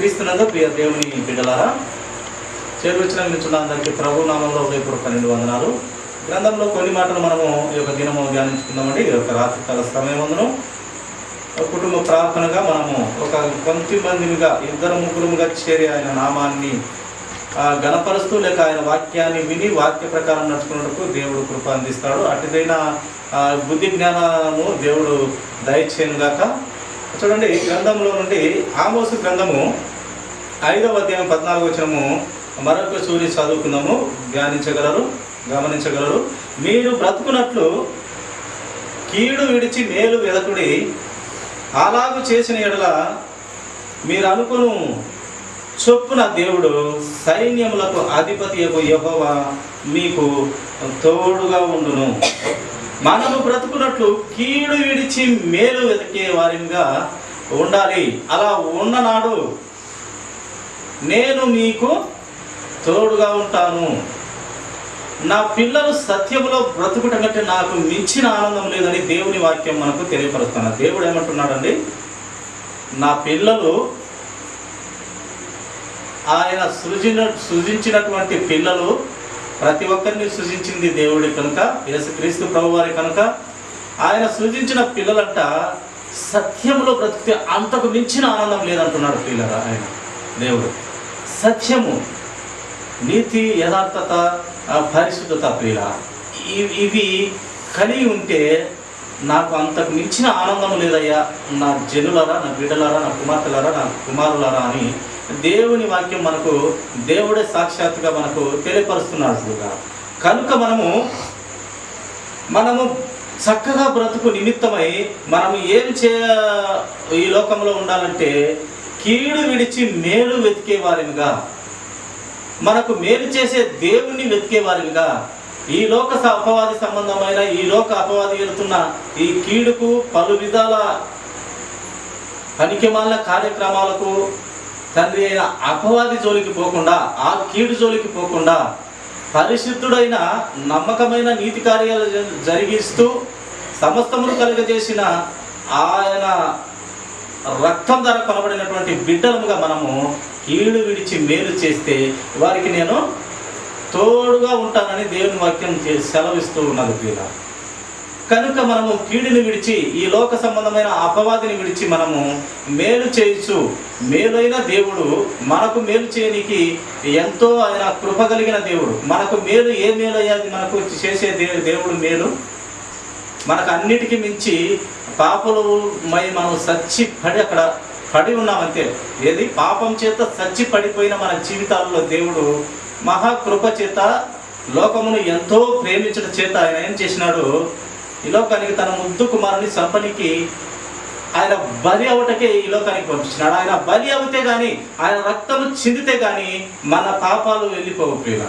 క్రీస్తునందు ప్రియ దేవుని బిడ్డలారా, చేరువచ్చిన నిల్చున్న అందరికీ ప్రభు నామంలో ఉదయపూర్వక 12 వందనాలు. గ్రంథంలో కొన్ని మాటలు మనము ఈ యొక్క దినము ధ్యానించుకుందామండి. ఈ యొక్క రాత్రికాల సమయమందును కుటుంబ ప్రార్థనగా మనము ఒక కొంతమందిగా 2-3 చేరి ఆయన నామాన్ని గణపరుస్తూ లేక ఆయన వాక్యాన్ని విని వాక్య ప్రకారం నడుచుకున్నట్టుకు దేవుడు కృప అందిస్తాడు. అటుదైన బుద్ధి జ్ఞానము దేవుడు దయచేయనుగాక. చూడండి, గ్రంథంలో నుండి ఆమోసు గ్రంథము 5వ అధ్యాయం 14వ వచనము మరొక సూరి చదువుకుందాము. గమనించగలరు. మీరు బ్రతుకున్నట్లు కీడు విడిచి మేలు వెదకుడి, అలాగు చేసిన ఎడల మీరు అనుకును చొప్పున దేవుడు సైన్యములకు అధిపతి యెహోవా మీకు తోడుగా ఉండును. మనము బ్రతుకున్నట్లు కీడు విడిచి మేలు వెతికే వారిగా ఉండాలి. అలా ఉన్ననాడు నేను మీకు తోడుగా ఉంటాను. నా పిల్లలు సత్యములో బ్రతుకుట కంటే నాకు మించిన ఆనందం లేదని దేవుని వాక్యం మనకు తెలియపరుస్తున్నారు. దేవుడు ఏమంటున్నాడండి, నా పిల్లలు ఆయన సృజించినటువంటి పిల్లలు, ప్రతి ఒక్కరిని సృజించింది దేవుడి కనుక, యేసుక్రీస్తు ప్రభువారి కనుక ఆయన సృజించిన పిల్లలంట సత్యములో బ్రతికితే అంతకు మించిన ఆనందం లేదంటున్నాడు. పిల్లలు ఆయన దేవుడు సత్యము, నీతి, యథార్థత, పరిశుద్ధత ప్రియుల ఇవి కలిగి ఉంటే నాకు అంతకు మించిన ఆనందం లేదయ్యా నా జనులారా, నా బిడ్డలారా, నా కుమార్తెలారా, నా కుమారులారా అని దేవుని వాక్యం మనకు దేవుడే సాక్షాత్తుగా మనకు తెలియపరుస్తున్నాడు. కనుక మనము చక్కగా బ్రతుకు నిమిత్తమై మనము ఏం ఈ లోకంలో ఉండాలంటే కీడు విడిచి మేలు వెతికే వారిగా, మనకు మేలు చేసే దేవుణ్ణి వెతికే వారిగా, ఈ లోక అపవాది సంబంధమైన ఈ లోక అపవాది వెళుతున్న ఈ కీడుకు పలు విధాల పనికిమాలిన కార్యక్రమాలకు తండ్రి అయిన అపవాది జోలికి పోకుండా, ఆ కీడు జోలికి పోకుండా పరిశుద్ధుడైన నమ్మకమైన నీతి కార్యాలు జరిగిస్తూ సమస్తమును కలుగజేసిన ఆయన రక్తం ధర కొనబడినటువంటి బిడ్డలముగా మనము కీడు విడిచి మేలు చేస్తే వారికి నేను తోడుగా ఉంటానని దేవుని వాక్యం సెలవిస్తూ ఉన్నది ప్రియుల. కనుక మనము కీడుని విడిచి ఈ లోక సంబంధమైన అపవాదిని విడిచి మనము మేలు చేయొచ్చు. మేలైన దేవుడు మనకు మేలు చేయడానికి ఎంతో ఆయన కృప కలిగిన దేవుడు. మనకు మేలు ఏ మేలు అయ్యాది మనకు చేసే దేవుడు మేలు. మనకు అన్నిటికీ మించి పాపలమై మనం అక్కడ పడి ఉన్నామంతే. ఏది పాపం చేత పడిపోయిన మన జీవితాల్లో దేవుడు మహాకృప చేత లోకమును ఎంతో ప్రేమించడం చేత ఆయన ఏం చేసినాడు, ఈ లోకానికి తన ముద్దు కుమారుని సంపనికి ఆయన బలి అవటకే ఈ లోకానికి పంపించినాడు. ఆయన బలి అవుతే కానీ, ఆయన రక్తము చిందితే కానీ మన పాపాలు వెళ్ళిపోకపోయినా,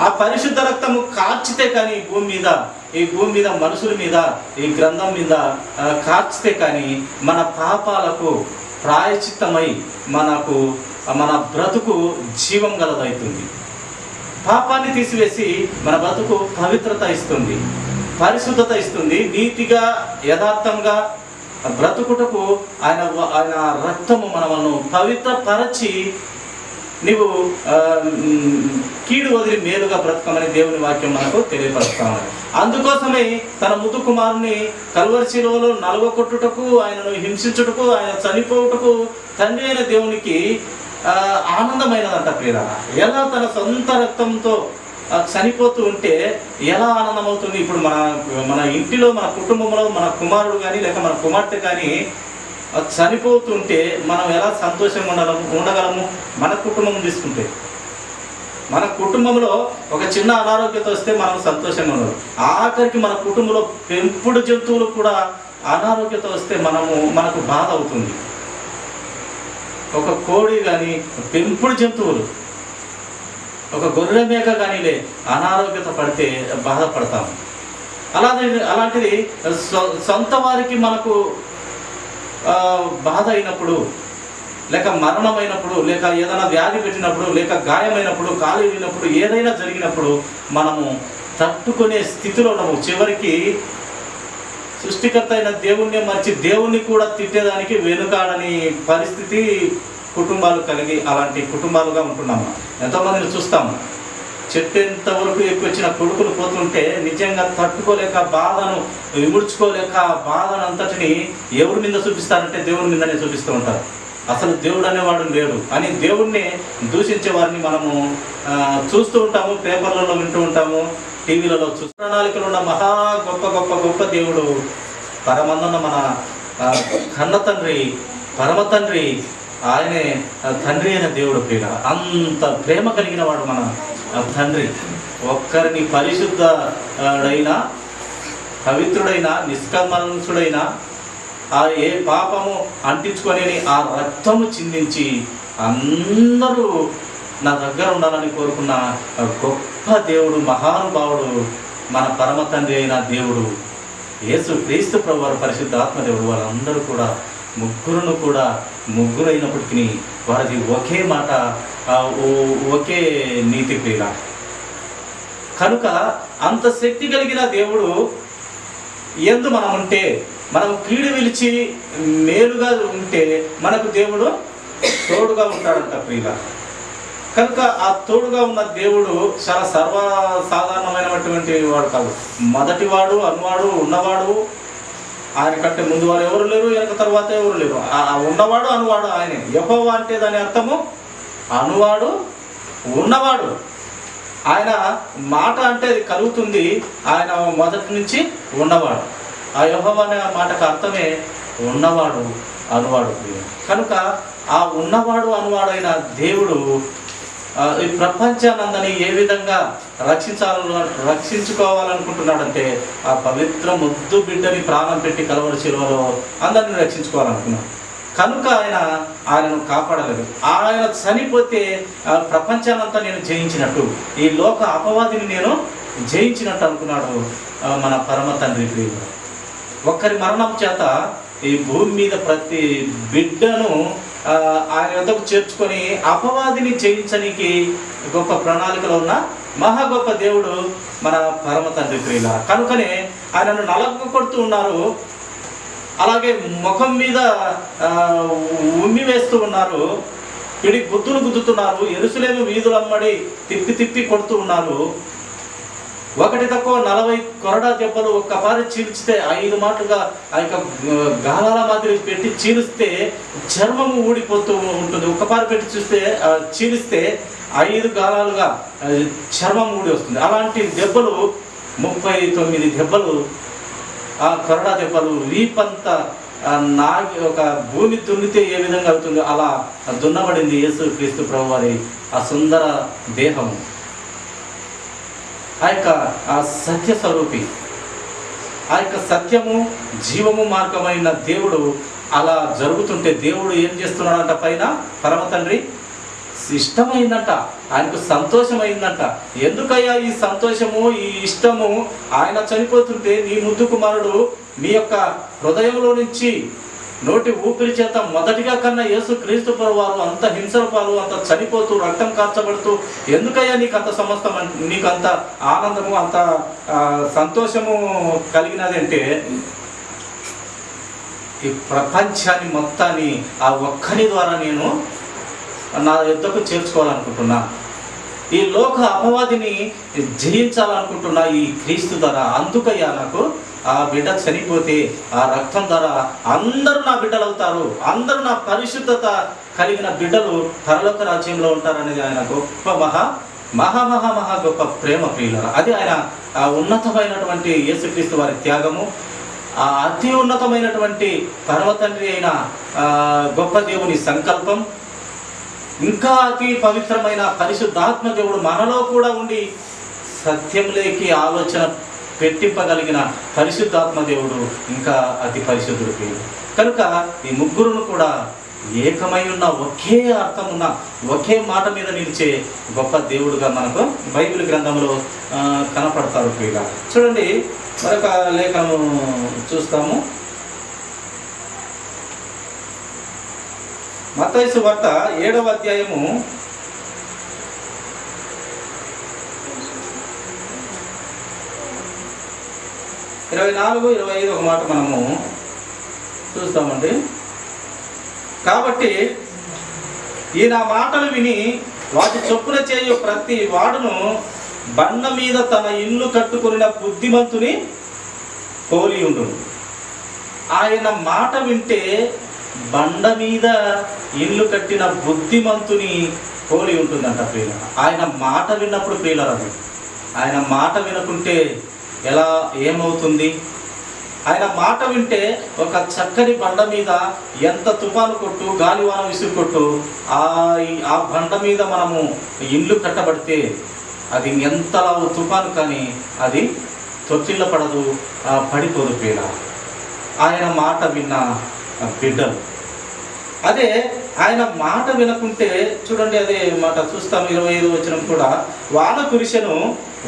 ఆ పరిశుద్ధ రక్తము కార్చితే కానీ ఈ భూమి మీద మనుషుల మీద, ఈ గ్రంథం మీద కార్చితే కానీ మన పాపాలకు ప్రాయశ్చిత్తమై మన బ్రతుకు జీవం గలదవుతుంది. పాపాన్ని తీసివేసి మన బ్రతుకు పవిత్రత ఇస్తుంది, పరిశుద్ధత ఇస్తుంది. నీతిగా యథార్థంగా బ్రతుకుటకు ఆయన రక్తము మనను పవిత్రపరచి నీవు కీడు వదిలి మేలుగా బ్రతకమని దేవుని వాక్యం మనకు తెలియపరుస్తాము. అందుకోసమే తన ముద్దు కుమారుని కల్వరి శిలువలో నలగొట్టుటకు, ఆయనను హింసించుటకు, ఆయన చనిపోవుటకు తండ్రి అయిన దేవునికి ఆనందమైనదంట ప్రియుల. ఎలా తన సొంత రక్తంతో చనిపోతూ ఉంటే ఎలా ఆనందం అవుతుంది. ఇప్పుడు మన ఇంటిలో, మన కుటుంబంలో మన కుమారుడు కానీ లేక మన కుమార్తె కానీ చనిపోతుంటే మనం ఎలా సంతోషంగా ఉండగలము. మన కుటుంబం తీసుకుంటే, మన కుటుంబంలో ఒక చిన్న అనారోగ్యత వస్తే మనం సంతోషంగా ఉండదు. ఆఖరికి మన కుటుంబంలో పెంపుడు జంతువులు కూడా అనారోగ్యత వస్తే మనకు బాధ అవుతుంది. ఒక కోడి కానీ, పెంపుడు జంతువులు, ఒక గొర్రె మేక కానీ అనారోగ్యత పడితే బాధపడతాము. అలాంటిది సొంత వారికి మనకు బాధ అయినప్పుడు, లేక మరణమైనప్పుడు, లేక ఏదైనా వ్యాధి పెట్టినప్పుడు, లేక గాయమైనప్పుడు, కాలు విరిగినప్పుడు, ఏదైనా జరిగినప్పుడు మనము తట్టుకునే స్థితిలో ఉన్నాము. చివరికి సృష్టికర్త అయిన దేవుణ్ణి మర్చి దేవుణ్ణి కూడా తిట్టేదానికి వెనుకాడని పరిస్థితి కుటుంబాలు కలిగి అలాంటి కుటుంబాలుగా ఉంటున్నాము. ఎంతోమందిని చూస్తాము, చెట్టు ఎంతవరకు ఎక్కువ వచ్చిన కొడుకులు పోతుంటే నిజంగా తట్టుకోలేక బాధను విముడ్చుకోలేక బాధను అంతటిని ఎవరి మీద చూపిస్తారంటే దేవుని మీదనే చూపిస్తూ ఉంటారు. అసలు దేవుడు అనేవాడు లేడు అని దేవుణ్ణి దూషించే వారిని మనము చూస్తూ ఉంటాము, పేపర్లలో వింటూ ఉంటాము, టీవీలలో ప్రణాళికలు ఉన్న మహా గొప్ప గొప్ప గొప్ప దేవుడు పరమందున్న మన కన్న తండ్రి, పరమ తండ్రి, ఆయనే తండ్రి అయిన దేవుడు. ప్రియ అంత ప్రేమ కలిగిన వాడు మన తండ్రి. ఒక్కరిని పరిశుద్ధుడైన, పవిత్రుడైన, నిష్కల్మషుడైన, ఆ ఏ పాపము అంటించుకొని ఆ రక్తము చిందించి అందరూ నా దగ్గర ఉండాలని కోరుకున్న గొప్ప దేవుడు, మహానుభావుడు మన పరమ తండ్రి అయిన దేవుడు యేసు క్రీస్తు ప్రభువారు, పరిశుద్ధ ఆత్మదేవుడు. వాళ్ళందరూ కూడా ముగ్గురు అయినప్పటికీ వారిది ఒకే మాట, ఒకే నీతి ప్రియుల. కనుక అంత శక్తి కలిగిన దేవుడు యందు మనం ఉంటే, మనం కీడు విలిచి మేలుగా ఉంటే మనకు దేవుడు తోడుగా ఉంటాడంట ప్రియుల. కనుక ఆ తోడుగా ఉన్న దేవుడు చాలా సర్వసాధారణమైనటువంటి వాడు కాదు. మొదటివాడు, అనువాడు, ఉన్నవాడు. ఆయన కంటే ముందు వారు ఎవరు లేరు, వెనక తర్వాత ఎవరు లేరు. ఉన్నవాడు, అనువాడు ఆయనే. యెహోవా అంటే దాని అర్థము అనువాడు, ఉన్నవాడు. ఆయన మాట అంటే అది కలుగుతుంది, ఆయన మొదటి నుంచి ఉన్నవాడు. ఆ యెహోవా అనే మాటకు అర్థమే ఉన్నవాడు, అనువాడు. కనుక ఆ ఉన్నవాడు, అనువాడైన దేవుడు ఈ ప్రపంచానందని ఏ విధంగా రక్షించుకోవాలనుకుంటున్నాడంటే, ఆ పవిత్ర ముద్దు బిడ్డని ప్రాణం పెట్టి కలవరి శిలువలో అందరిని రక్షించుకోవాలనుకున్నాడు. కనుక ఆయనను కాపాడలేదు. ఆయన చనిపోతే ప్రపంచానంతా నేను జయించినట్టు, ఈ లోక అపవాదిని నేను జయించినట్టు అనుకున్నాడు మన పరమ తండ్రి. ప్రియుడు ఒక్కరి మరణం చేత ఈ భూమి మీద ప్రతి బిడ్డను ఆయన వద్దకు చేర్చుకొని అపవాదిని జయించడానికి గొప్ప ప్రణాళికలో ఉన్న మహా గొప్ప దేవుడు మన పరమ తండ్రి. ప్రియుల కనుకనే ఆయనను నలగ కొడుతూ ఉన్నారు, అలాగే ముఖం మీద ఉమ్మి వేస్తూ ఉన్నారు, పిడి గుద్దులు గుద్దుతున్నారు, ఎరుసలేము వీధులమ్మడి తిప్పి తిప్పి కొడుతూ ఉన్నారు. ఒకటి తక్కువ 40 కొరడా దెబ్బలు ఒక్కసారి చీల్చితే 5 మాటలుగా ఆ యొక్క గాలాల మాదిరి పెట్టి చీలిస్తే చర్మము ఊడిపోతూ ఉంటుంది. ఒక్కసారి పెట్టి చీలిస్తే 5 గాలాలుగా చర్మం ఊడి వస్తుంది. అలాంటి దెబ్బలు 39 దెబ్బలు, ఆ కొరడా దెబ్బలు వీపంతా నాగి ఒక భూమి దున్నితే ఏ విధంగా అవుతుందో అలా దున్నబడింది యేసు క్రీస్తు ప్రభు వారి ఆ సుందర దేహము. ఆ యొక్క సత్య స్వరూపి, ఆ యొక్క సత్యము జీవము మార్గమైన దేవుడు అలా జరుగుతుంటే దేవుడు ఏం చేస్తున్నాడంట, పైన పరమ తండ్రి ఇష్టమైందంట, ఆయనకు సంతోషమైందంట. ఎందుకయ్యా ఈ సంతోషము, ఈ ఇష్టము? ఆయన చనిపోతుంటే నీ ముద్దు కుమారుడు నీ యొక్క హృదయంలో నుంచి నోటి ఊపిరి చేత మొదటిగా కన్నా యేసు క్రీస్తు ప్రభువారు అంత హింసల పాలు, అంత చనిపోతూ రక్తం కార్చబడుతూ ఎందుకయ్యా నీకు అంత సమస్తం, నీకు అంత ఆనందము, అంత సంతోషము కలిగినది అంటే, ఈ ప్రపంచాన్ని మొత్తాన్ని ఆ ఒక్కని ద్వారా నేను నా యుద్ధకు చేర్చుకోవాలనుకుంటున్నా. ఈ లోక అపవాదిని జయించాలనుకుంటున్నా ఈ క్రీస్తు ద్వారా. అందుకయ్యా నాకు ఆ బిడ్డ చనిపోతే ఆ రక్తం ద్వారా అందరూ నా బిడ్డలు అవుతారు, అందరూ నా పరిశుద్ధత కలిగిన బిడ్డలు పరలోక రాజ్యంలో ఉంటారనేది ఆయన గొప్ప మహా గొప్ప ప్రేమ ప్రియుల. అది ఆయన ఉన్నతమైనటువంటి యేసుక్రీస్తు వారి త్యాగము, ఆ అతి ఉన్నతమైనటువంటి పరమ తండ్రి అయిన గొప్ప దేవుని సంకల్పం, ఇంకా అతి పవిత్రమైన పరిశుద్ధాత్మ దేవుడు మనలో కూడా ఉండి సత్యంలోకి ఆలోచన పెట్టింపగలిగిన పరిశుద్ధాత్మ దేవుడు ఇంకా అతి పరిశుద్ధుడు. కనుక ఈ ముగ్గురును కూడా ఏకమై ఉన్న, ఒకే అర్థం ఉన్న, ఒకే మాట మీద నిలిచే గొప్ప దేవుడుగా మనకు బైబిల్ గ్రంథంలో కనపడతారు. ప్రియుగా చూడండి, మరొక లేఖను చూస్తాము. మత్తయి సువార్త 7వ అధ్యాయము 24-25 ఒక మాట మనము చూస్తామండి. కాబట్టి ఈ నా మాటలు విని వాటి చొప్పున చేయు ప్రతి వాడును బండ మీద తన ఇల్లు కట్టుకున్న బుద్ధిమంతుని పోలి ఉండును. ఆయన మాట వింటే బండ మీద ఇల్లు కట్టిన బుద్ధిమంతుని పోలి ఉంటుందంట ప్రియుల. ఆయన మాట విన్నప్పుడు ప్రియులరా, ఆయన మాట వినకుంటే ఎలా ఏమవుతుంది? ఆయన మాట వింటే ఒక చక్కని బండ మీద ఎంత తుఫాను కొట్టు, గాలివాన విసురు కొట్టు, ఆ బండ మీద మనము ఇల్లు కట్టబడితే అది ఎంతలా తుఫాను కానీ అది తొట్టిల్ల పడదు, పడిపోదు ప్రియుల. ఆయన మాట విన్న బిడ్డలు. అదే ఆయన మాట వినకుంటే చూడండి, అదే మాట చూస్తాం 25 వచనం కూడా, వాన కురిసెను,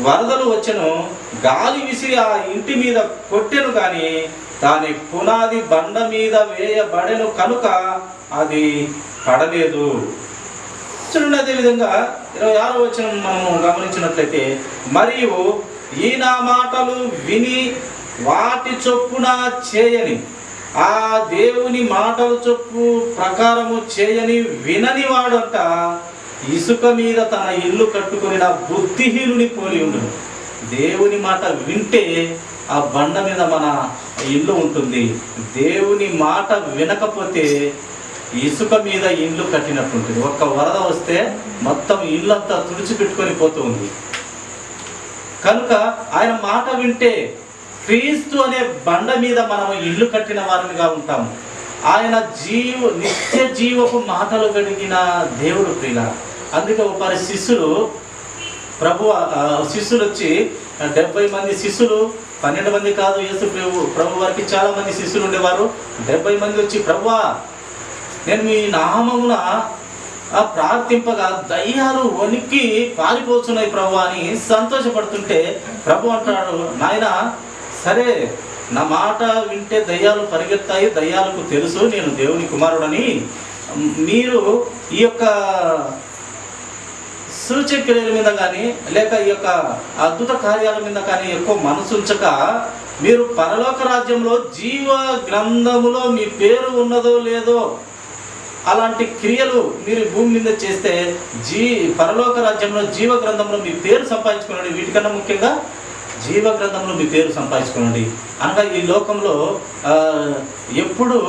వరదలు వచ్చెను, గాలి విసిరి ఆ ఇంటి మీద కొట్టెను, కానీ దాని పునాది బండ మీద వేయబడెను కనుక అది పడలేదు. చూడండి, అదేవిధంగా 26వ వచనం మనము గమనించినట్లయితే, మరియు ఈ నా మాటలు విని వాటి చొప్పున చేయని, ఆ దేవుని మాటలు చొప్పు ప్రకారము చేయని వినని వాడంట ఇసుక మీద తన ఇల్లు కట్టుకుని బుద్ధిహీనుని పోలి ఉండును. దేవుని మాట వింటే ఆ బండ మీద మన ఇల్లు ఉంటుంది. దేవుని మాట వినకపోతే ఇసుక మీద ఇల్లు కట్టినట్టు ఉంటుంది. ఒక్క వరద వస్తే మొత్తం ఇల్లంతా తుడిచిపెట్టుకొని పోతూ ఉంది. కనుక ఆయన మాట వింటే క్రీస్తు అనే బండ మీద మనం ఇల్లు కట్టిన వారిగా ఉంటాము. ఆయన నిత్య జీవపు మాటలు కలిగిన దేవుడు ప్రియుల. అందుకే ఒకరి శిష్యులు వచ్చి 70 మంది శిష్యులు, 12 మంది కాదు, యేసు ప్రభు వారికి చాలా మంది శిష్యులు ఉండేవారు. 70 మంది వచ్చి, ప్రభువా నేను మీ నామమున ప్రార్థింపగా దయ్యాలు వణికి పారిపోతున్నాయి ప్రభు అని సంతోషపడుతుంటే ప్రభు అంటాడు, నాయన సరే, నా మాట వింటే దయ్యాలు పరిగెత్తాయి, దయ్యాలకు తెలుసు నేను దేవుని కుమారుడని. మీరు ఈ యొక్క సూచక్రియల మీద కానీ లేక ఈ యొక్క అద్భుత కార్యాల మీద కానీ ఎక్కువ మనసుంచక, మీరు పరలోక రాజ్యంలో జీవ గ్రంథములో మీ పేరు ఉన్నదో లేదో అలాంటి క్రియలు మీరు భూమి మీద చేస్తే పరలోక రాజ్యంలో జీవ గ్రంథంలో మీ పేరు సంపాదించుకోండి. వీటికన్నా ముఖ్యంగా జీవ గ్రంథంలో మీ పేరు సంపాదించుకోండి. అనగా ఈ లోకంలో ఎప్పుడు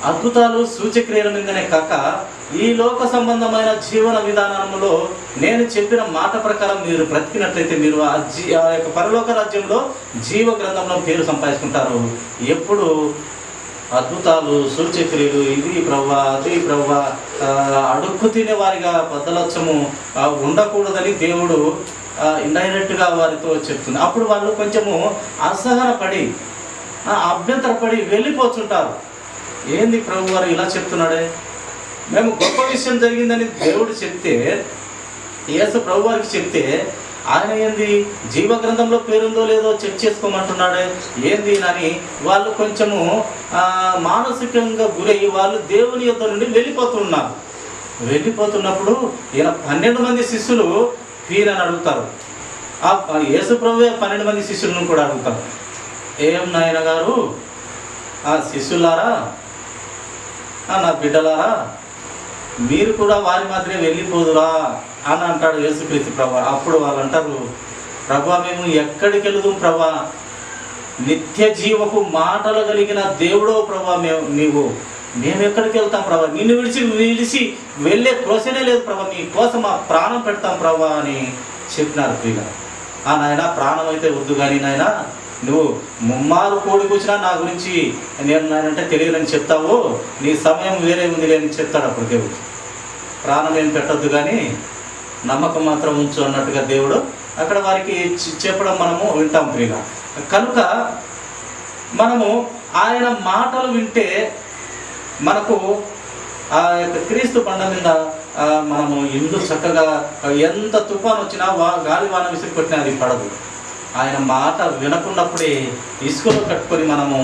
అద్భుతాలు సూచక్రియల మీదనే కాక ఈ లోక సంబంధమైన జీవన విధానంలో నేను చెప్పిన మాట ప్రకారం మీరు బ్రతికినట్లయితే మీరు ఆ యొక్క పరలోక రాజ్యంలో జీవ గ్రంథంలో పేరు సంపాదించుకుంటారు. ఎప్పుడు అద్భుతాలు సూచక్రియలు ఇది ప్రవ్వా అది ప్రవ్వా అడుక్కు తినేవారిగా బద్దలత్సము ఉండకూడదని దేవుడు ఇండైరెక్ట్గా వారితో చెప్తుంది. అప్పుడు వాళ్ళు కొంచెము అసహనపడి అభ్యంతరపడి వెళ్ళిపోతుంటారు. ఏంది ప్రభు వారు ఇలా చెప్తున్నాడే, మేము గొప్ప విషయం జరిగిందని దేవుడు చెప్తే, యేసు ప్రభు వారికి చెప్తే ఆయన ఏంది జీవ గ్రంథంలో పేరుందో లేదో చెక్ చేసుకోమంటున్నాడే ఏంది అని వాళ్ళు కొంచెము మానసికంగా గురయ్యి వాళ్ళు దేవుని యొద్ద నుండి వెళ్ళిపోతున్నారు. వెళ్ళిపోతున్నప్పుడు ఈయన 12 మంది శిష్యులు ఈయనని అడుగుతారు. ఆ యేసు ప్రభువే 12 మంది శిష్యులను కూడా అడుగుతారు, ఏం నాయన గారు, ఆ శిష్యులారా, నా బిడ్డలారా, మీరు కూడా వారి మాదిరే వెళ్ళిపోదురా అని అంటాడు యేసుక్రీస్తు ప్రభు. అప్పుడు వాళ్ళు అంటారు, ప్రభా మేము ఎక్కడికి వెళుదాం ప్రభా, నిత్య జీవపు మాటలు కలిగిన దేవుడో ప్రభా మేము ఎక్కడికి వెళ్తాం ప్రభా, నిన్ను విడిచి వెళ్ళే క్వశ్చనే లేదు ప్రభా, నీ కోసం ఆ ప్రాణం పెడతాం ప్రభా అని చెప్పినారు ప్రియుల. నాయన ప్రాణం అయితే వద్దు కానీ నాయన నువ్వు ముమ్మారు కోడి కూర్చున్నా నా గురించి నేను నాయనంటే తెలియదని చెప్తావు, నీ సమయం వేరే ఉంది లేని చెప్తాడు అప్పుడు దేవుడు. ప్రాణం ఏం పెట్టద్దు కానీ నమ్మకం మాత్రం ఉంచు అన్నట్టుగా దేవుడు అక్కడ వారికి చెప్పడం మనము వింటాం ప్రియుల. కనుక మనము ఆయన మాటలు వింటే మనకు ఆ యొక్క క్రీస్తు బండ మీద మనము ఇల్లు చక్కగా ఎంత తుఫాను వచ్చినా గాలి వాన విసిరి కొట్టినా అది పడదు. ఆయన మాట వినకున్నప్పుడే ఇసుకలో కట్టుకొని మనము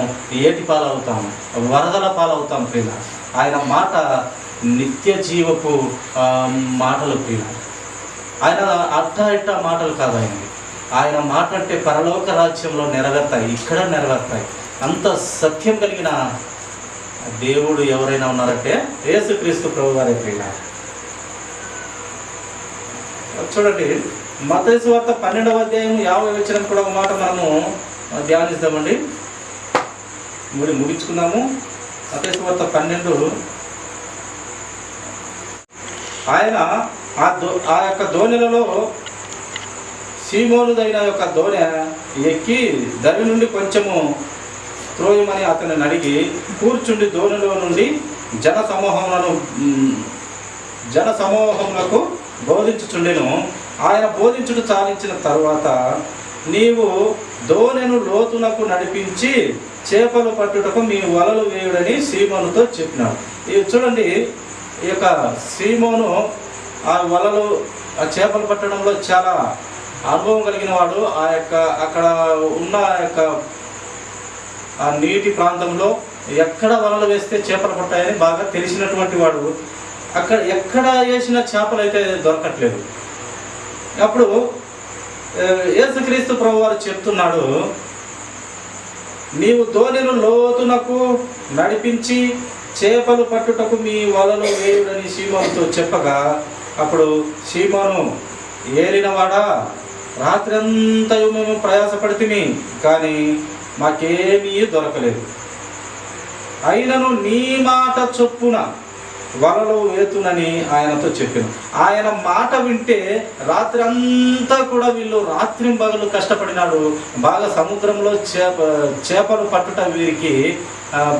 ఏటి పాలవుతాము, వరదల పాలవుతాం ప్రియుల. ఆయన మాట నిత్య జీవపు మాటలు ప్రియుల. ఆయన అట్ట మాటలు కాదు ఆయన మాట అంటే పరలోక రాజ్యంలో నెరవేరుతాయి, ఇక్కడ నెరవేరుతాయి. అంత సత్యం కలిగిన దేవుడు ఎవరైనా ఉన్నారంటే యేసుక్రీస్తు ప్రభు వారి ప్రియుల. చూడండి, మత్తయి సువార్త 12వ అధ్యాయం 50వ వచనం కూడా ఒక మాట మనము ధ్యానిస్తామండి. ముగించుకుందాము. మత్తయి సువార్త 12. ఆయన ఆ యొక్క దోణిలలో సీమోనుదైన యొక్క దోణె ఎక్కి దరి నుండి కొంచెము త్రోయమని అతనిని అడిగి కూర్చుండి దోణిలో నుండి జన సమూహములకు బోధించుచుండెను. ఆయన బోధించుడు చాలించిన తరువాత, నీవు దోణెను లోతునకు నడిపించి చేపలు పట్టుటకు మీ వలలు వేయుడని సీమోనుతో చెప్పినాడు. ఇది చూడండి, ఈ యొక్క సీమోను ఆ వలలు ఆ చేపలు పట్టడంలో చాలా అనుభవం కలిగిన వాడు. ఆ యొక్క అక్కడ ఉన్న యొక్క ఆ నీటి ప్రాంతంలో ఎక్కడ వలలు వేస్తే చేపలు పట్టాయని బాగా తెలిసినటువంటి వాడు. అక్కడ ఎక్కడ వేసిన చేపలు అయితే దొరకట్లేదు. అప్పుడు యేసుక్రీస్తు ప్రభువారు చెప్తున్నాడు, నీవు దోణిను లోతునకు నడిపించి చేపలు పట్టుటకు మీ వలలు వేయుడని సీమోనుతో చెప్పగా, అప్పుడు సీమోను, ఏలినవాడా, రాత్రి అంతయు మేము ప్రయాసపడితిమి, కానీ మాకేమీ దొరకలేదు. అయినను నీ మాట చొప్పున వలలు వేతునని ఆయనతో చెప్పాను. ఆయన మాట వింటే రాత్రి అంతా కూడా వీళ్ళు రాత్రింబగలు కష్టపడినాడు. బాగా సముద్రంలో చేపలు పట్టుట వీరికి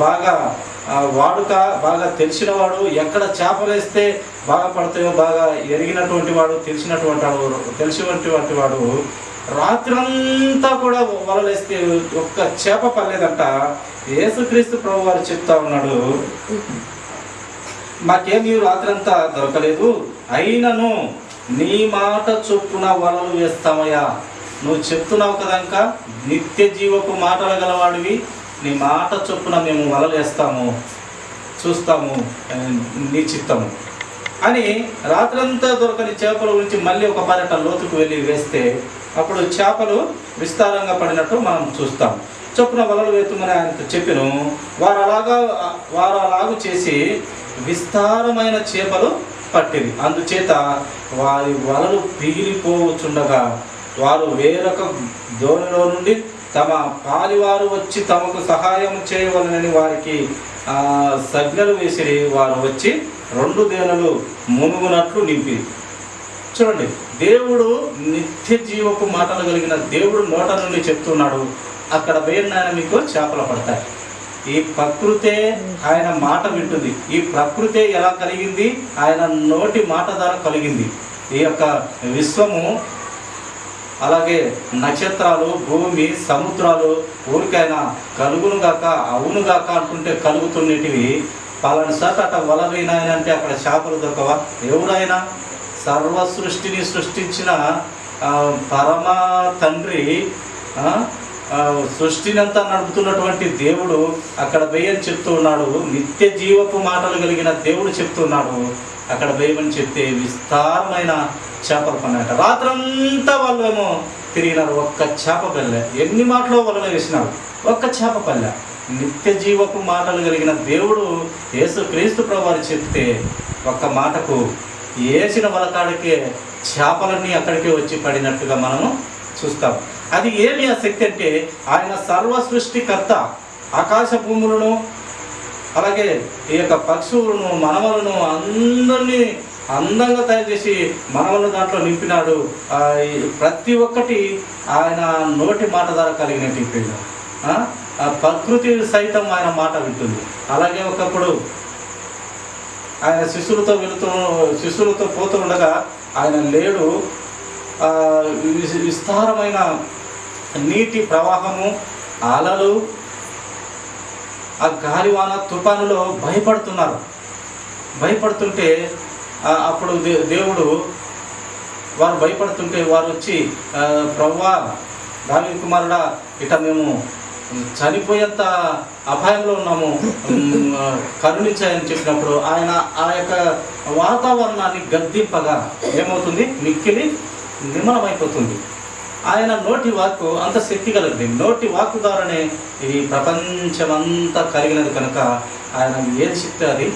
బాగా వాడుక, బాగా తెలిసినవాడు. ఎక్కడ చేపలు వేస్తే బాగా పడతాయో బాగా ఎరిగినటువంటి వాడు, తెలిసినటువంటి వాడు. రాత్రంతా కూడా వలలేస్తే ఒక్క చేప పడలేదంట. యేసుక్రీస్తు ప్రభు వారు చెప్తా ఉన్నాడు, మాకేమీ రాత్రంతా దొరకలేదు, అయినను నీ మాట చొప్పున వలలు వేస్తామయ్యా. నువ్వు చెప్తున్నావు కదా, ఇంకా నిత్య జీవపు మాటలు గలవాడివి, నీ మాట చొప్పున మేము వలలు వేస్తాము, చూస్తాము నీ చిత్తము అని రాత్రంతా దొరకని చేపల గురించి మళ్ళీ ఒక పర్యటన లోతుకు వెళ్ళి వేస్తే అప్పుడు చేపలు విస్తారంగా పడినట్టు మనం చూస్తాం. చొప్పున వలలు వేతుమని ఆయనతో చెప్పిను. వారు అలాగూ చేసి విస్తారమైన చేపలు పట్టింది. అందుచేత వారి వలలు పిగిలిపోవచ్చుండగా వారు వేరొక దోణిలో నుండి తమ పాలివారు వచ్చి తమకు సహాయం చేయవలనని వారికి సజ్ఞలు వేసిరి. వారు వచ్చి 2 దేనలు మునుగునట్లు నింపి. చూడండి, దేవుడు నిత్య జీవపు మాటలు కలిగిన దేవుడు నోట నుండి చెప్తున్నాడు, అక్కడ వేయన మీకు చేపలు పడతాయి. ఈ ప్రకృతే ఆయన మాట వింటుంది. ఈ ప్రకృతే ఎలా కలిగింది? ఆయన నోటి మాట ద్వారా కలిగింది. ఈ యొక్క విశ్వము, అలాగే నక్షత్రాలు, భూమి, సముద్రాలు ఊరికైనా కలుగునుగాక అవునుగాక అంటుంటే కలుగుతున్నటివి. పలాని సార్ అట్ట వలవేనా అంటే అక్కడ చేపలు దొరకవా? ఎవరైనా సర్వ సృష్టిని సృష్టించిన పరమ తండ్రి, సృష్టినంతా నడుపుతున్నటువంటి దేవుడు అక్కడ వేయని చెప్తూ ఉన్నాడు. నిత్య జీవపు మాటలు కలిగిన దేవుడు చెప్తున్నాడు, అక్కడ వేయమని చెప్తే విస్తారమైన చేపలు పన్నాయట. రాత్రంతా వాళ్ళు ఏమో తిరిగినారు, ఒక్క చేప పల్లె. ఎన్ని మాటలు వలన వేసినారు, ఒక్క చేప పల్లె. నిత్య జీవపు మాటలు కలిగిన దేవుడు యేసుక్రీస్తు ప్రభువారు చెప్తే ఒక్క మాటకు వేసిన వలకాడికే చేపలన్నీ అక్కడికే వచ్చి పడినట్టుగా మనము చూస్తాం. అది ఏమి ఆ శక్తి అంటే, ఆయన సర్వ సృష్టికర్త. ఆకాశ భూములను, అలాగే ఈ యొక్క పక్షువులను, మనవలను అందరినీ అందంగా తయారు చేసి మనవలను దాంట్లో నింపినాడు. ప్రతి ఒక్కటి ఆయన నోటి మాట ద్వారా కలిగినట్టు. ప్రకృతి సైతం ఆయన మాట వింటుంది. అలాగే ఒకప్పుడు ఆయన శిష్యులతో పోతూ ఉండగా ఆయన లేడు. విస్తారమైన నీటి ప్రవాహము, అలలు, ఆ గాలివాన తుఫానులో భయపడుతుంటే అప్పుడు దేవుడు వారు భయపడుతుంటే వారు వచ్చి, ప్రభువా, దావీదు కుమారుడా, ఇట మేము చనిపోయేంత అపాయంలో ఉన్నాము, కరుణించాయని చెప్పినప్పుడు ఆయన ఆ యొక్క వాతావరణాన్ని గద్దింపగా ఏమవుతుంది? మిక్కిలి నిమలమైపోతుంది. ఆయన నోటి వాక్కు అంత శక్తి కలిగింది. నోటి వాక్కు ద్వారానే ఈ ప్రపంచమంతా కలిగినది కనుక ఆయన ఏది చెప్తే అది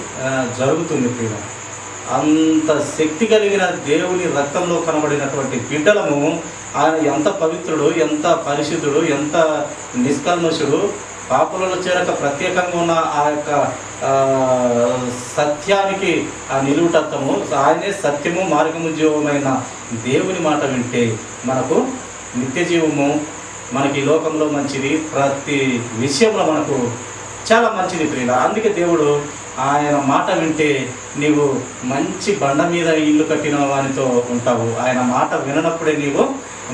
జరుగుతుంది ప్రియ. అంత శక్తి కలిగిన దేవుని రక్తంలో కనబడినటువంటి బిడ్డలము ఆయన ఎంత పవిత్రుడు, ఎంత పరిశుద్ధుడు, ఎంత నిష్కల్మషుడు, పాపులలో చేరక ప్రత్యేకంగా ఉన్న ఆ యొక్క సత్యానికి ఆ నిలువుటత్తము, ఆయనే సత్యము మార్గము జీవమైన దేవుని మాట వింటే మనకు నిత్య జీవము, మనకి ఈ లోకంలో మంచిది, ప్రతి విషయంలో మనకు చాలా మంచిది ప్రియుల. అందుకే దేవుడు ఆయన మాట వింటే నీవు మంచి బండ మీద ఇల్లు కట్టిన వానితో ఉంటావు. ఆయన మాట విననప్పుడే నీవు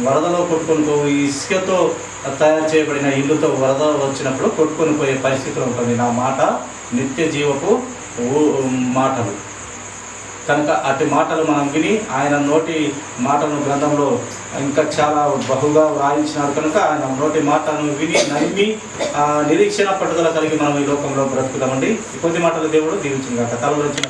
వరదలో కొట్టుకొని పోవు. ఇసుకతో తయారు చేయబడిన ఇల్లుతో వరద వచ్చినప్పుడు కొట్టుకొని పోయే పరిస్థితులు ఉంటుంది. నా మాట నిత్య జీవపు మాటలు కనుక అటు మాటలు మనం విని ఆయన నోటి మాటలను గ్రంథంలో ఇంకా చాలా బహుగా వ్రాయించినాడు కనుక ఆయన నోటి మాటలను విని నమ్మి నిరీక్షణ పట్టుదల కలిగి మనం ఈ లోకంలో బ్రతుకుతామండి. కొద్ది మాటలు దేవుడు దీవించిన కాక తలలో వచ్చిన